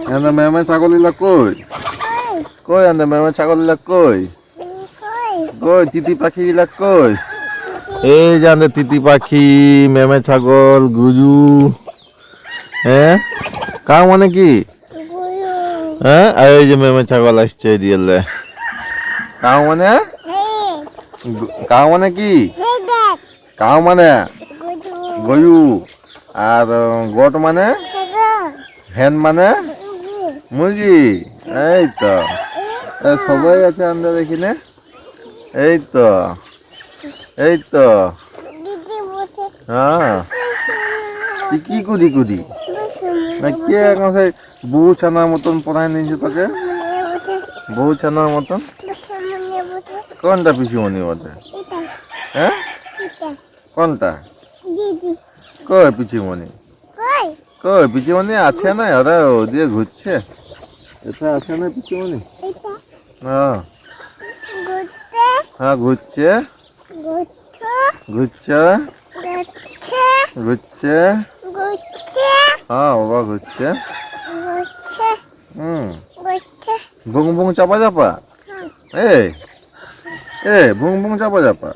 Anda meme ছাগলিলা কই? কই anda meme ছাগলিলা কই? কই তিতি পাখিগুলা কই? এই যে আমাদের তিতি পাখি, মেমে ছাগল, গুজু। হ্যাঁ কাউ মানে কি? হ্যাঁ এই যে মেমে ছাগল আসছে দিয়েলে। কাউ মানে? কাউ মানে কি? কাউ মানে গরু। আর গোট মানে? হ্যান মানে? মুরগি। এই তো সবাই আছে আমাদের এখানে। এই তো এই তো হ্যাঁ কি কুদি কুদি কে এখন সেই বউ ছানার মতন পড়ায় নিয়েছে তোকে? বউ ছানার মতন কোনটা পিসিমণি বটে? হ্যাঁ কোনটা? কই পিসিমণি? কই পিসিমণি আছে না? ওরা ওদিকে ঘুরছে। এটা আছে না পিসিমণি? হ্যাঁ হ্যাঁ ঘুরছে ঘুরছে ঘুরছে হ্যাঁ বাবা ঘুরছে। ভুং ভুং চাপা চাপা এ ভুং ভুং চাপা চাপা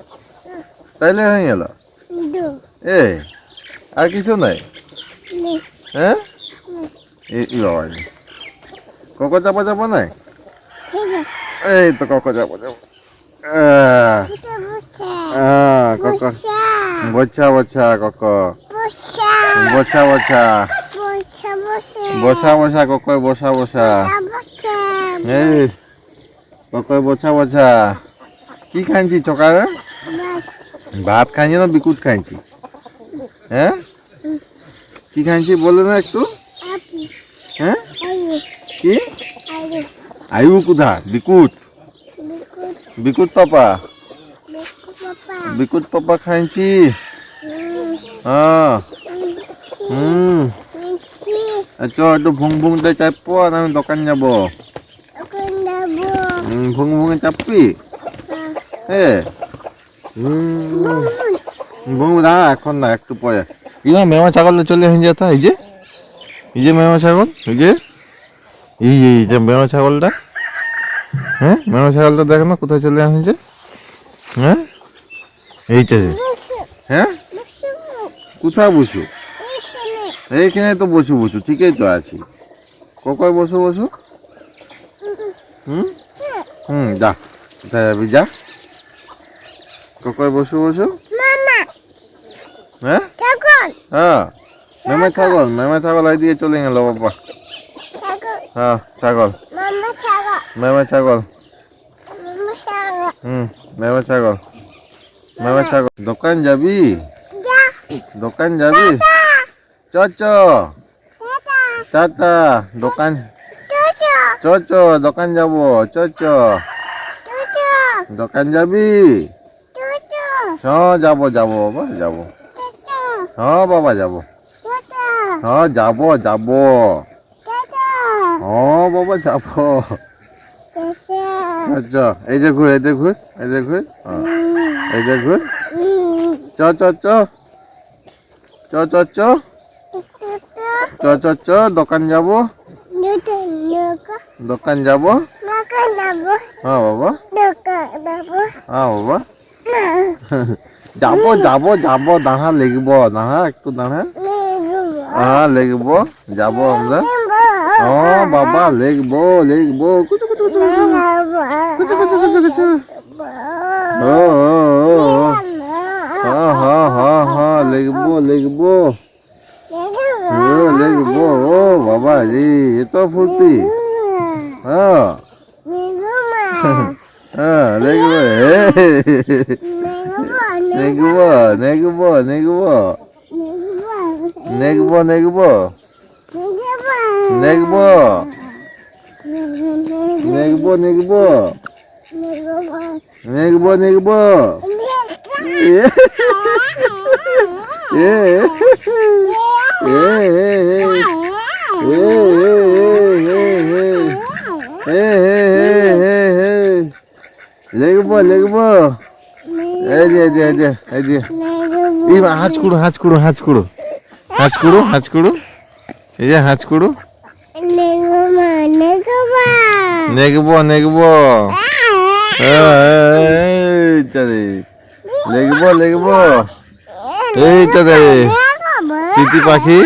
তাইলে হয়ে গেল। আর কিছু নাই? হ্যাঁ বাবা কোকো চাপা চাপা নাই? এই তো কোকো চাপা চাপা কোকো বচ্চা বচ্চা কোকো বচ্চা বচ্চা বসা বসা কোকো বসা বসা এই কোকো বসা বসা কি খাইছি সকালে? ভাত খাইছি না বিকুট খাইছি? হ্যাঁ কি খাইছি বলে না একটু? হ্যাঁ কি আয়ু কোথা? বিকুট বিকুট পাপা বিকুট পাপা খাইছি। হ্যাঁ চ একটু ভুং ভুংটা চাপবো আর আমি দোকান যাবো। ভুং ভুঙে চাপবি? হ্যাঁ ভুং দাঁড়া এখন না একটু পরে। ইমা মেমা ছাগলটা চলে হয়ে যেত। এই যে মেমা ছাগল এই যে মেমা ছাগলটা। হ্যাঁ মেমা ছাগলটা দেখ না কোথায় চলে আসছে। হ্যাঁ এইটা হ্যাঁ কোথায় বসু? এইখানে তো বসু বসু ঠিকই তো আছি। কখন বসু বসু? যা কোথায় যাবি যা। কখন বসু বসু? হ্যাঁ হ্যাঁ মেমে ছাগল এই দিয়ে চলে গেল বাবা। হ্যাঁ ছাগল মেমে ছাগল মেমে ছাগল মেমে ছাগল। দোকান যাবি? দোকান যাবি? চ টাটা দোকান চ দোকান যাবো চ দোকান যাবি? যাবো যাবো বাবা যাবো। হ্যাঁ বাবা যাবো। হ্যাঁ যাবো যাবো। হ্যাঁ বাবা যাবো। এই যে ঘুর এই যে ঘুর এই যে ঘুর এই যে ঘুর চ চ চ চ চ চ চ চ চ দোকান যাবো। দোকান যাবো। হ্যাঁ বাবা হ্যাঁ বাবা যাবো যাবো যাবো দাঁড়া লিখব দাঁড়া একটু দাঁড়া। হ্যাঁ লিখবো যাবো আমরা। হ্যাঁ বাবা লিখবো লিখবো কুচু কুচু কুচু কুচু কুচু কুচু কুচু। হ্যাঁ হ্যাঁ হ্যাঁ হ্যাঁ লিখবো লিখবো লিখবো। ও বাবা রে এত ফুর্তি। হ্যাঁ হ্যাঁ লিখবো নেগবো নেগবো নেগবো নেগবো নেগবো নেগবো নেগবো নেগবো নেগবো নেগবো লিখবো লিখবো এই যে এই যে এই যে এই হাঁচ কুড়ো হাঁচ কুড়ো হাঁচ কুড়ো হাঁচ কুড়ো হাঁচ কুড়ো এই যে হাঁচ কুড়ো নেগবো নেগবো এইটা রে লেগবো লেগবো এইটা রে তিতি পাখি